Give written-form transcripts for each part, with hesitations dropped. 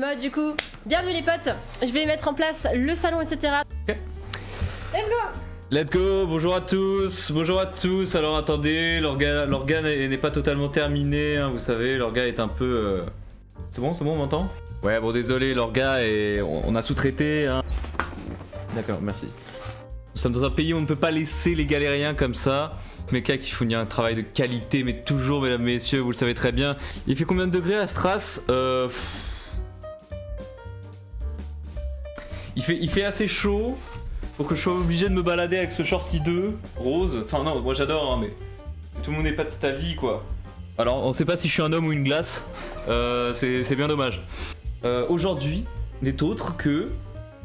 mode du coup. Bienvenue les potes, je vais mettre en place le salon etc. Ok. Let's go. Let's go, bonjour à tous, alors attendez, l'organe n'est pas totalement terminé, hein, vous savez, l'orga est un peu... C'est bon, on m'entend? Ouais, bon désolé, l'orga est... On a sous-traité, hein. D'accord, merci. Nous sommes dans un pays où on ne peut pas laisser les galériens comme ça. Mais qui fournit un travail de qualité, mais toujours, mesdames, messieurs, vous le savez très bien. Il fait combien de degrés à Stras? Il fait assez chaud pour que je sois obligé de me balader avec ce shorty 2 rose. Enfin non, moi j'adore, hein, mais tout le monde n'est pas de cet avis, quoi. Alors, on sait pas si je suis un homme ou une glace. C'est bien dommage. Aujourd'hui n'est autre que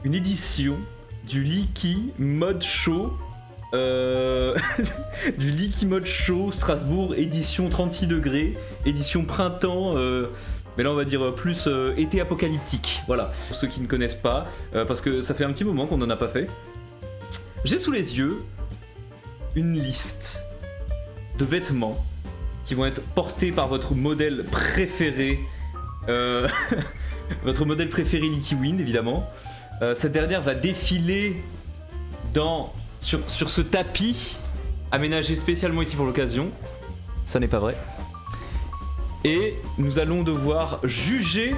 une édition du Leaky Mode Show. Du Leaky Mode Show Strasbourg édition 36 degrés, édition printemps, mais là on va dire plus été apocalyptique, voilà, pour ceux qui ne connaissent pas, parce que ça fait un petit moment qu'on n'en a pas fait. J'ai sous les yeux une liste de vêtements qui vont être portés par votre modèle préféré, votre modèle préféré Leaky Wind évidemment. Cette dernière va défiler sur ce tapis aménagé spécialement ici pour l'occasion. Ça n'est pas vrai. Et nous allons devoir juger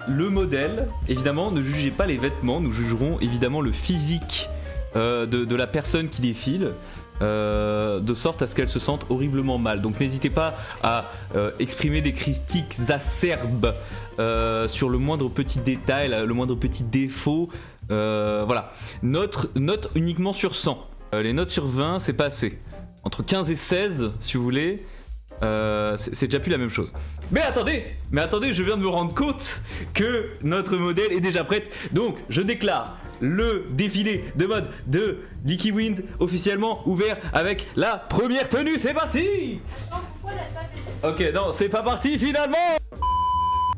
le modèle. Évidemment, ne jugez pas les vêtements, nous jugerons évidemment le physique de la personne qui défile, de sorte à ce qu'elle se sente horriblement mal. Donc n'hésitez pas à exprimer des critiques acerbes sur le moindre petit détail, le moindre petit défaut. Voilà, note uniquement sur 100. Les notes sur 20, c'est pas assez. Entre 15 et 16, si vous voulez, c'est déjà plus la même chose. Mais attendez, je viens de me rendre compte que notre modèle est déjà prêt. Donc, je déclare le défilé de mode de Leaky Wind officiellement ouvert avec la première tenue. C'est parti! Ok, non, c'est pas parti finalement!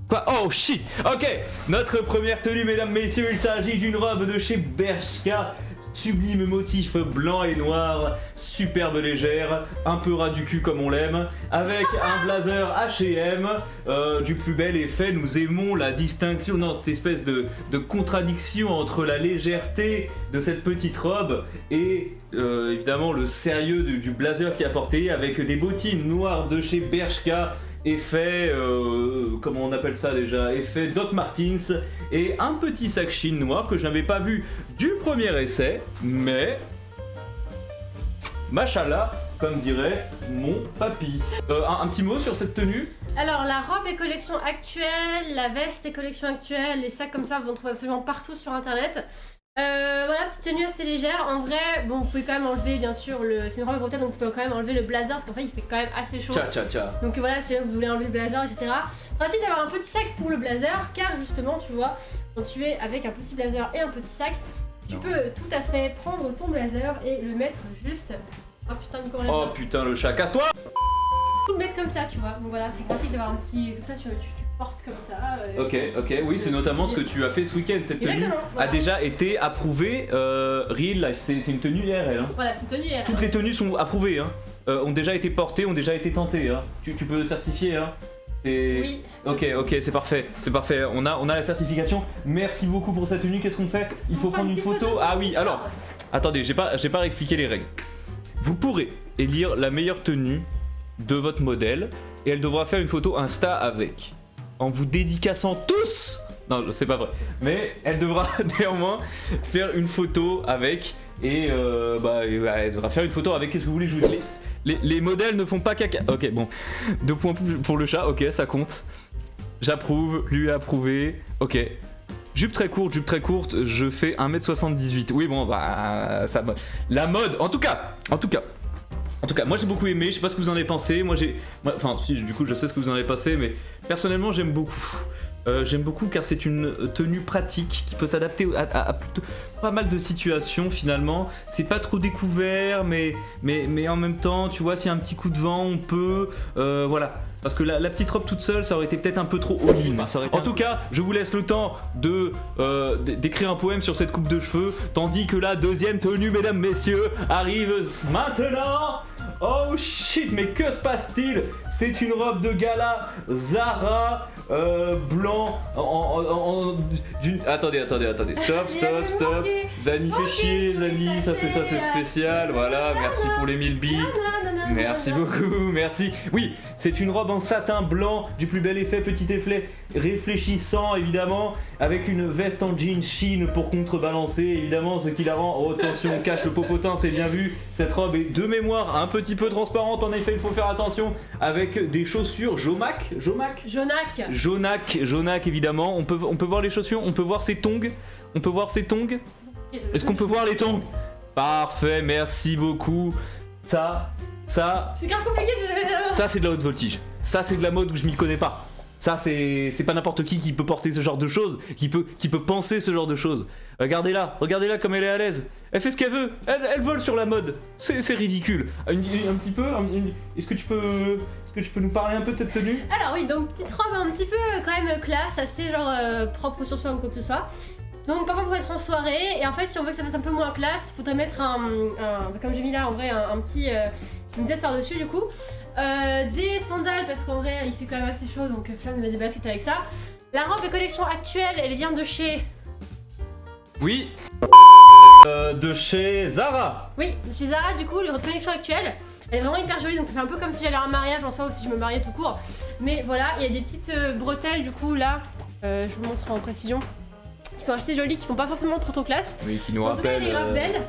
Quoi? Oh shit! Ok, notre première tenue, mesdames, messieurs, il s'agit d'une robe de chez Bershka. Sublime motif blanc et noir, superbe légère, un peu ras du cul comme on l'aime, avec un blazer H&M, du plus bel effet. Nous aimons la distinction, non, cette espèce de contradiction entre la légèreté de cette petite robe et évidemment le sérieux du blazer qui a porté, avec des bottines noires de chez Bershka. Effet, comment on appelle ça déjà? Effet Doc Martens et un petit sac chine noir que je n'avais pas vu du premier essai, mais machallah, comme dirait mon papy. Un petit mot sur cette tenue? Alors la robe est collection actuelle, la veste est collection actuelle, les sacs comme ça vous en trouvez absolument partout sur internet. Voilà, petite tenue assez légère. En vrai, bon, vous pouvez quand même enlever, bien sûr, c'est une robe bretonne, donc vous pouvez quand même enlever le blazer parce qu'en fait il fait quand même assez chaud. Donc voilà, si vous voulez enlever le blazer, etc. Pratique d'avoir un petit sac pour le blazer, car justement, tu vois, quand tu es avec un petit blazer et un petit sac, tu peux tout à fait prendre ton blazer et le mettre juste. Oh putain, Nico, oh putain, le chat, casse-toi! Tout le mettre comme ça, tu vois. Donc voilà, c'est pratique d'avoir un petit. Comme ça, tu portes comme ça. Ok, oui, c'est notamment ce que tu as fait ce week-end. Cette tenue a déjà été approuvée real life. C'est une tenue IRL. Hein. Voilà, c'est une tenue IRL. Toutes les tenues sont approuvées, hein. Ont déjà été portées, ont déjà été tentées. Hein. Tu peux certifier, hein. Oui. Ok, c'est parfait, on a la certification. Merci beaucoup pour cette tenue. Qu'est-ce qu'on fait? Il faut prendre une photo. Ah oui, alors, attendez, j'ai pas réexpliqué les règles. Vous pourrez élire la meilleure tenue de votre modèle et elle devra faire une photo Insta avec, en vous dédicaçant tous. Non, c'est pas vrai, mais elle devra néanmoins faire une photo avec et elle devra faire une photo avec. Qu'est-ce que vous voulez? Je vous dis, les modèles ne font pas caca. Ok, bon, 2 points pour le chat. Ok, ça compte. J'approuve, lui a approuvé. Ok. Jupe très courte, je fais 1m78. Oui, bon, bah, ça, la mode, en tout cas, moi j'ai beaucoup aimé, je sais pas ce que vous en avez pensé, enfin, si, du coup, je sais ce que vous en avez pensé, mais personnellement, j'aime beaucoup. J'aime beaucoup car c'est une tenue pratique qui peut s'adapter à plutôt pas mal de situations finalement. C'est pas trop découvert, mais en même temps, tu vois, s'il y a un petit coup de vent, on peut, voilà. Parce que la petite robe toute seule, ça aurait été peut-être un peu trop all-in. En tout cas, je vous laisse le temps d'écrire un poème sur cette coupe de cheveux, tandis que la deuxième tenue, mesdames, messieurs, arrive maintenant. Oh shit, mais que se passe-t-il? C'est une robe de gala Zara blanc Attendez, stop. Zani fait chier, Zani, ça c'est spécial, voilà, merci pour les 1000 bits. Merci beaucoup, merci. Oui, c'est une robe en satin blanc, du plus bel effet, petit effet réfléchissant évidemment, avec une veste en jean chine pour contrebalancer évidemment ce qui la rend. Oh attention, on cache le popotin, c'est bien vu. Cette robe est de mémoire un petit peu transparente, en effet il faut faire attention, avec des chaussures Jonak évidemment. On peut voir les chaussures, on peut voir ses tongs. Est-ce qu'on peut voir les tongs? Parfait, merci beaucoup. Ça c'est grave compliqué, ça c'est de la haute voltige. Ça c'est de la mode où je m'y connais pas. Ça c'est pas n'importe qui peut porter ce genre de choses, qui peut penser ce genre de choses. Regardez-la comme elle est à l'aise. Elle fait ce qu'elle veut, elle vole sur la mode. C'est ridicule. Un petit peu, est-ce que tu peux nous parler un peu de cette tenue? Alors oui, donc petite robe un petit peu quand même classe, assez genre propre sur soi ou quoi que ce soit. Donc parfois pour être en soirée, et en fait si on veut que ça fasse un peu moins classe, faudrait mettre comme j'ai mis là en vrai une tête par-dessus du coup. Des sandales parce qu'en vrai il fait quand même assez chaud, donc Flamme met des baskets avec ça. La robe est collection actuelle, elle vient de chez... Oui. De chez Zara. Oui, chez Zara du coup, la collection actuelle. Elle est vraiment hyper jolie, donc ça fait un peu comme si j'allais à un mariage en soi ou si je me mariais tout court. Mais voilà, il y a des petites bretelles du coup là, je vous montre en précision, qui sont assez jolies, qui font pas forcément trop classe. Oui, qui nous en tout cas, rappellent. elle est grave belle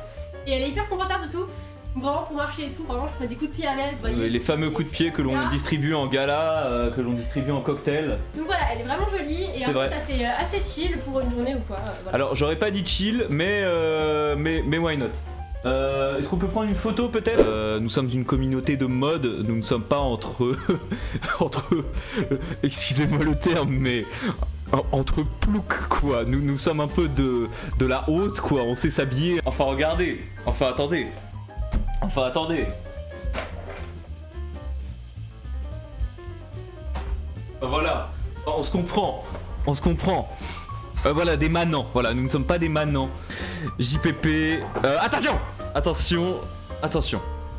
et elle est hyper confortable de tout. Vraiment pour marcher et tout, vraiment je prends des coups de pied à l'aise, vous voyez. Les fameux coups de pied que l'on distribue en gala, que l'on distribue en cocktail. Donc voilà, elle est vraiment jolie et en fait ça fait assez chill pour une journée ou quoi. Voilà. Alors j'aurais pas dit chill, mais why not? Est-ce qu'on peut prendre une photo peut-être? Nous sommes une communauté de mode, nous ne sommes pas entre excusez-moi le terme, mais entre ploucs quoi. Nous sommes un peu de la haute quoi, on sait s'habiller. Enfin regardez, attendez. Voilà, on se comprend. Voilà, des manants. Voilà, nous ne sommes pas des manants. JPP. Attention.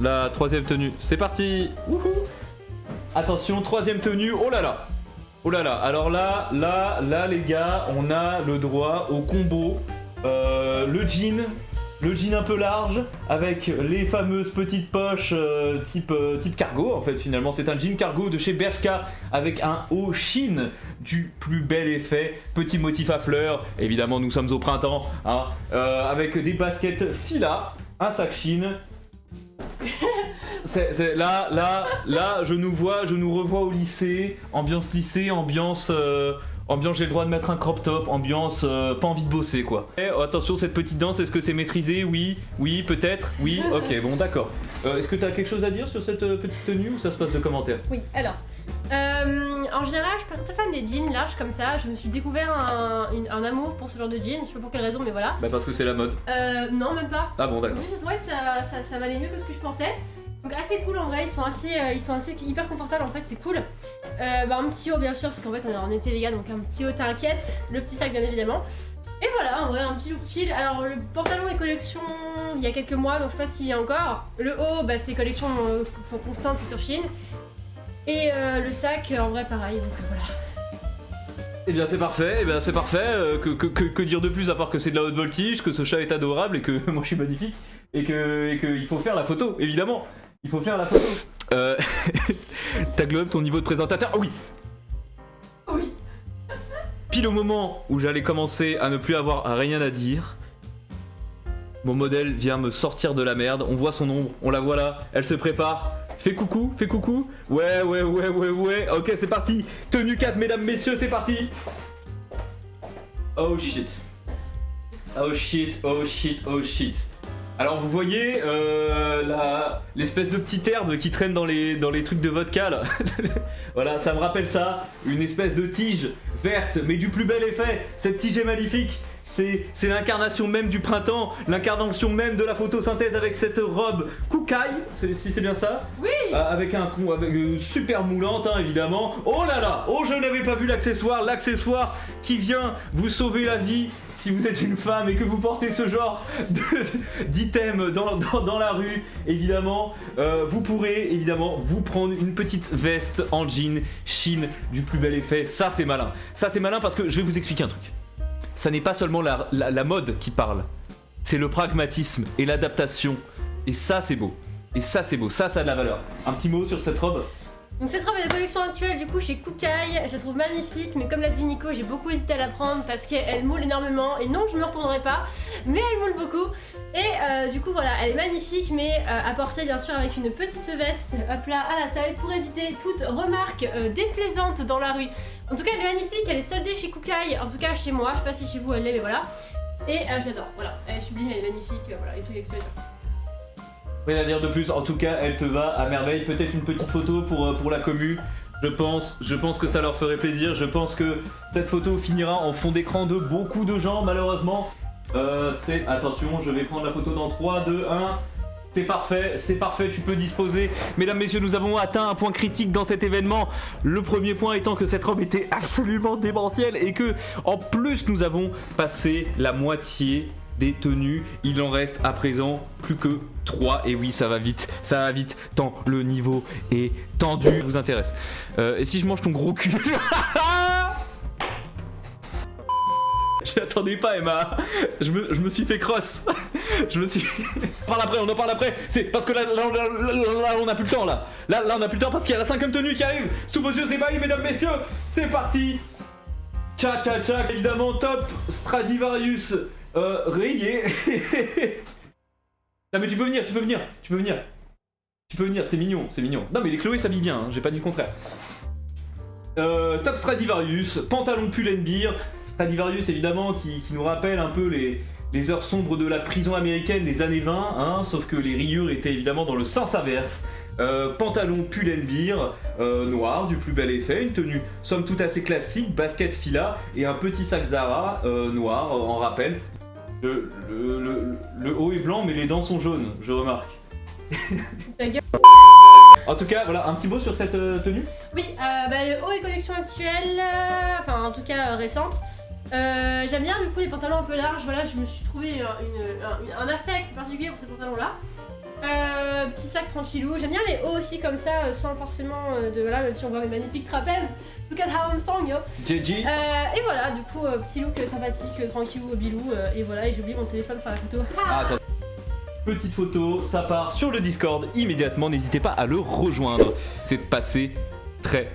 La troisième tenue, c'est parti. Wouhou. Attention, troisième tenue. Oh là là. Alors là, les gars, on a le droit au combo. Le jean un peu large avec les fameuses petites poches type cargo en fait. Finalement c'est un jean cargo de chez Bershka avec un haut chine du plus bel effet, petit motif à fleurs, évidemment nous sommes au printemps hein, avec des baskets Fila, un sac chine. Là je nous revois au lycée, ambiance j'ai le droit de mettre un crop top, ambiance pas envie de bosser quoi. Attention cette petite danse, est-ce que c'est maîtrisé? Oui, peut-être, oui, ok, bon d'accord. Est-ce que t'as quelque chose à dire sur cette petite tenue ou ça se passe de commentaires? Oui, alors, en général je suis pas très fan des jeans larges comme ça, je me suis découvert un amour pour ce genre de jeans, je sais pas pour quelle raison mais voilà. Bah parce que c'est la mode. Non même pas. Ah bon d'accord. Juste ouais ça valait mieux que ce que je pensais. Donc assez cool en vrai, ils sont assez hyper confortables en fait, c'est cool. Un petit haut bien sûr, parce qu'en fait on est en été les gars, donc un petit haut t'inquiète, le petit sac bien évidemment. Et voilà, en vrai un petit look chill. Alors le pantalon est collection il y a quelques mois, donc je sais pas s'il y a encore. Le haut, c'est collection constante, c'est sur Shein. Et le sac en vrai pareil, donc voilà. Eh bien c'est parfait, que dire de plus à part que c'est de la haute voltige, que ce chat est adorable et que moi je suis magnifique et que il faut faire la photo, évidemment. Il faut faire la photo. T'as globe ton niveau de présentateur? Oh oui. Oui. Pile au moment où j'allais commencer à ne plus avoir rien à dire, mon modèle vient me sortir de la merde. On voit son ombre, on la voit là, elle se prépare. Fais coucou. Ouais. Ok, c'est parti. Tenue 4, mesdames, messieurs, c'est parti. Oh shit. Alors vous voyez l'espèce de petite herbe qui traîne dans les trucs de vodka là. Voilà, ça me rappelle ça, une espèce de tige verte mais du plus bel effet. Cette tige est magnifique. c'est l'incarnation même du printemps, l'incarnation même de la photosynthèse avec cette robe Kukai, si c'est bien ça. Oui. Avec super moulante hein, évidemment. Oh là là, oh je n'avais pas vu l'accessoire qui vient vous sauver la vie si vous êtes une femme et que vous portez ce genre d'item dans la rue. Évidemment, vous pourrez évidemment vous prendre une petite veste en jean chine du plus bel effet. Ça c'est malin parce que je vais vous expliquer un truc. Ça n'est pas seulement la mode qui parle, c'est le pragmatisme et l'adaptation. Et ça c'est beau. Ça a de la valeur. Un petit mot sur cette robe. Donc cette robe est de collection actuelle du coup chez Kukai, je la trouve magnifique, mais comme l'a dit Nico, j'ai beaucoup hésité à la prendre parce qu'elle moule énormément, et non je me retournerai pas, mais elle moule beaucoup, et du coup voilà, elle est magnifique, mais à porter bien sûr avec une petite veste, hop là, à la taille, pour éviter toute remarque déplaisante dans la rue. En tout cas elle est magnifique, elle est soldée chez Kukai, en tout cas chez moi, je sais pas si chez vous elle l'est, mais voilà, et j'adore, voilà, elle est sublime, elle est magnifique, voilà, et tout avec ça. Rien à dire de plus, en tout cas elle te va à merveille. Peut-être une petite photo pour la commu. Je pense que ça leur ferait plaisir. Je pense que cette photo finira en fond d'écran de beaucoup de gens malheureusement. Attention, je vais prendre la photo dans 3, 2, 1. C'est parfait, tu peux disposer. Mesdames, messieurs, nous avons atteint un point critique dans cet événement. Le premier point étant que cette robe était absolument démentielle et que, en plus, nous avons passé la moitié des tenues. Il en reste à présent plus que 3. Et oui, ça va vite, tant le niveau est tendu. Ça vous intéresse. Et si je mange ton gros cul? Je l'attendais pas, Emma. Je me suis fait cross. On en parle après. C'est parce que là, on a plus le temps là. Là, on a plus le temps parce qu'il y a la 5ème tenue qui arrive. Sous vos yeux, c'est bailli, mesdames, messieurs. C'est parti. Tcha. Évidemment, top Stradivarius rayé. Non mais tu peux venir, c'est mignon. Non mais les Chloé s'habillent bien, hein, j'ai pas dit le contraire. Top Stradivarius, pantalon Pull&Bear. Stradivarius évidemment qui nous rappelle un peu les heures sombres de la prison américaine des années 20, hein, sauf que les rayures étaient évidemment dans le sens inverse. Pantalon Pull&Bear noir du plus bel effet, une tenue somme toute assez classique, basket fila et un petit sac Zara noir en rappel. Le haut est blanc mais les dents sont jaunes, je remarque. En tout cas, voilà, un petit mot sur cette tenue. Oui, le haut est collection actuelle, enfin en tout cas récente. J'aime bien du coup les pantalons un peu larges, voilà, je me suis trouvé un affect particulier pour ces pantalons là. Petit sac tranquillou, j'aime bien les hauts aussi comme ça, sans forcément voilà, même si on voit mes magnifiques trapèzes. Look at how I'm strong, yo. GG. Et voilà, du coup, petit look sympathique, tranquillou, bilou, et voilà, et j'ai oublié mon téléphone pour faire la photo. Attends. Petite photo, ça part sur le Discord immédiatement, n'hésitez pas à le rejoindre. C'est passé très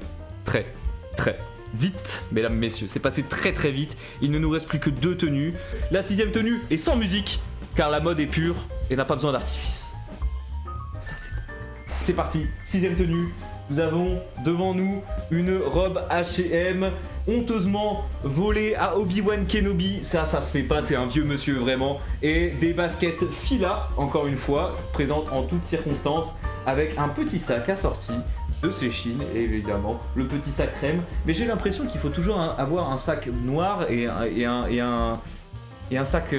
vite, mesdames, messieurs, c'est passé très vite. Il ne nous reste plus que 2 tenues. La 6ème tenue est sans musique, car la mode est pure et n'a pas besoin d'artifice. Ça c'est bon. C'est parti, 6ème tenue. Nous avons devant nous une robe H&M honteusement volée à Obi-Wan Kenobi. Ça se fait pas, c'est un vieux monsieur vraiment. Et des baskets Fila, encore une fois, présentes en toutes circonstances, avec un petit sac assorti de ses chines, et évidemment le petit sac crème. Mais j'ai l'impression qu'il faut toujours avoir un sac noir et un sac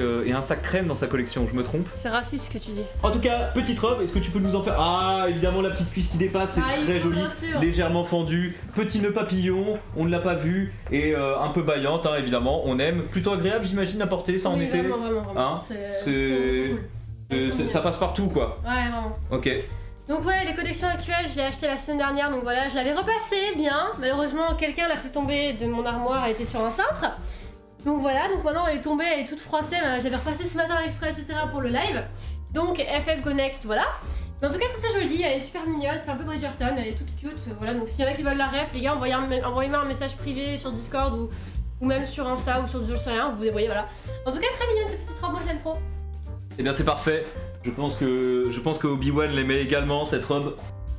crème dans sa collection, je me trompe? C'est raciste ce que tu dis. En tout cas, petite robe, est-ce que tu peux nous en faire? Ah, évidemment la petite cuisse qui dépasse, c'est très joli, légèrement fendue, petit nœud papillon, on ne l'a pas vu, et un peu baillante, hein, évidemment, on aime. Plutôt agréable, j'imagine, à porter ça en été. Vraiment. Hein, ça passe partout, quoi. Ouais, vraiment. Ok. Donc ouais, les collections actuelles, je l'ai acheté la semaine dernière, donc voilà, je l'avais repassé bien. Malheureusement, quelqu'un l'a fait tomber de mon armoire, elle était sur un cintre. Donc voilà, donc maintenant elle est tombée, elle est toute froissée, j'avais repassé ce matin à l'Express, etc. pour le live. Donc FF Go Next, voilà. Mais en tout cas très jolie, elle est super mignonne, c'est un peu Bridgerton, elle est toute cute, voilà. Donc s'il y en a qui veulent la ref, les gars, envoyez-moi un message privé sur Discord ou même sur Insta ou sur je sais rien, vous voyez, voilà. En tout cas très mignonne cette petite robe, moi je l'aime trop. Eh bien c'est parfait, je pense que Obi-Wan l'aimait également, cette robe.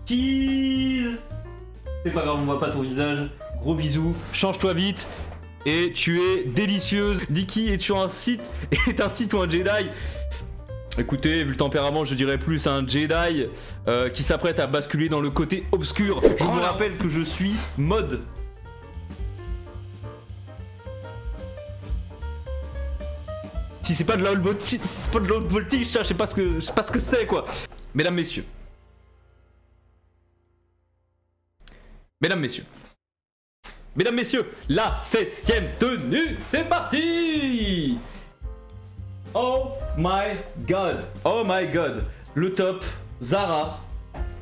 Cheese. C'est pas grave, on voit pas ton visage, gros bisous, change-toi vite. Et tu es délicieuse. Dicky est sur un site, est un site ou un Jedi. Écoutez, vu le tempérament, je dirais plus un Jedi qui s'apprête à basculer dans le côté obscur. Je vous rappelle que je suis mode. voltige, c'est pas de la haute voltige, c'est pas de la haute voltige, ça, je sais pas ce que c'est quoi. Mesdames, messieurs. Mesdames, messieurs. Mesdames, messieurs, la 7ème tenue, c'est parti! Oh my god, oh my god. Le top, Zara,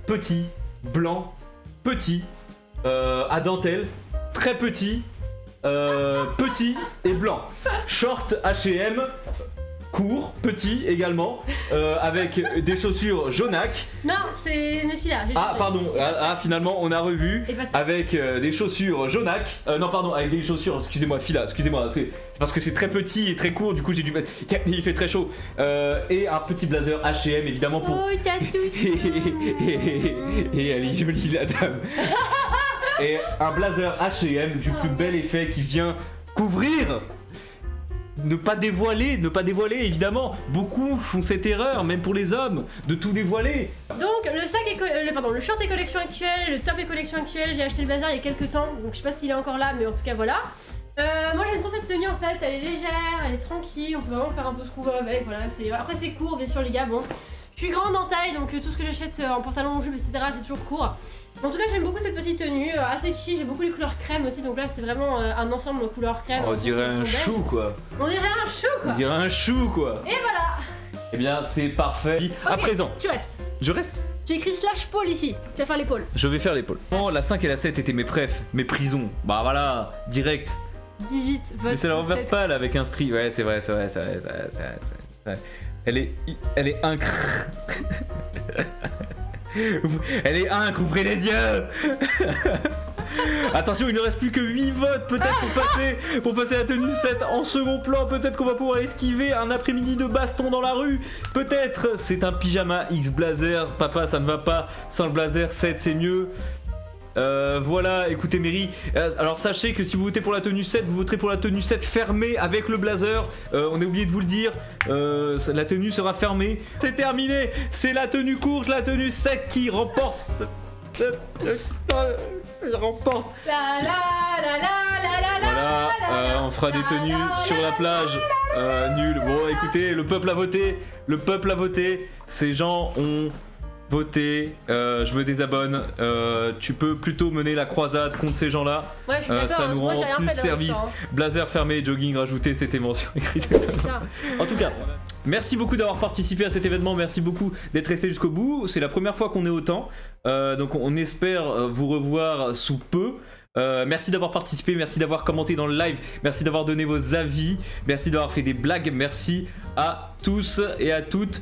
petit, blanc, petit, à dentelle, très petit, petit et blanc. Short H&M, court, petit également, avec des chaussures jaunac. Non, c'est celui-là. Ah pardon, finalement on a revu avec des chaussures jaunac. Non pardon, avec des chaussures, excusez-moi, Fila, excusez-moi, c'est parce que c'est très petit et très court, du coup j'ai dû mettre, il fait très chaud. Et un petit blazer H&M évidemment pour... Oh, t'as tout. Et elle est jolie la dame. Et un blazer H&M du plus bel effet qui vient couvrir. Ne pas dévoiler évidemment. Beaucoup font cette erreur, même pour les hommes, de tout dévoiler. Donc le short est collection actuelle, le top est collection actuelle. J'ai acheté le blazer il y a quelques temps, donc je sais pas s'il est encore là, mais en tout cas voilà. Moi j'aime trop cette tenue en fait, elle est légère, elle est tranquille, on peut vraiment faire un peu ce qu'on veut avec. Voilà, après c'est court bien sûr les gars. Bon, je suis grande en taille, donc tout ce que j'achète en pantalon, en jupe, etc. c'est toujours court. En tout cas, j'aime beaucoup cette petite tenue, assez chic, j'ai beaucoup les couleurs crème aussi, donc là c'est vraiment un ensemble de couleurs crème. On dirait un chou quoi. On dirait un chou quoi. On dirait un chou quoi. Et voilà. Eh bien, c'est parfait. Okay, à présent. Tu restes. Je reste. Tu écris slash pôle ici, tu vas faire l'épaule. Je vais faire l'épaule. Non, la 5 et la 7 étaient mes préf, mes prisons. Bah voilà, direct. 18, vote. Mais c'est la revers pâle avec un stri. Ouais, c'est vrai. Elle est incre. Elle est inc, ouvrez les yeux. Attention, il ne reste plus que 8 votes peut-être pour passer la tenue 7 en second plan. Peut-être qu'on va pouvoir esquiver un après-midi de baston dans la rue. Peut-être. C'est un pyjama X blazer. Papa, ça ne va pas. Sans le blazer, 7 c'est mieux. Voilà, écoutez Mary, alors sachez que si vous votez pour la tenue 7, vous voterez pour la tenue 7 fermée avec le blazer. On a oublié de vous le dire, la tenue sera fermée. C'est terminé, c'est la tenue courte, la tenue 7 qui remporte. Remporte. Voilà, on fera des tenues sur la plage. Nul. Bon, écoutez, le peuple a voté. Ces gens ont voté, je me désabonne. Tu peux plutôt mener la croisade contre ces gens-là. Ouais, je suis d'accord, ça nous moi, rend j'ai rien plus fait de service. ça, hein. Blazer fermé, jogging rajouté, c'était mention écrite. En tout cas, merci beaucoup d'avoir participé à cet événement. Merci beaucoup d'être resté jusqu'au bout. C'est la première fois qu'on est autant. Donc on espère vous revoir sous peu. Merci d'avoir participé, merci d'avoir commenté dans le live, merci d'avoir donné vos avis, merci d'avoir fait des blagues, merci à tous et à toutes.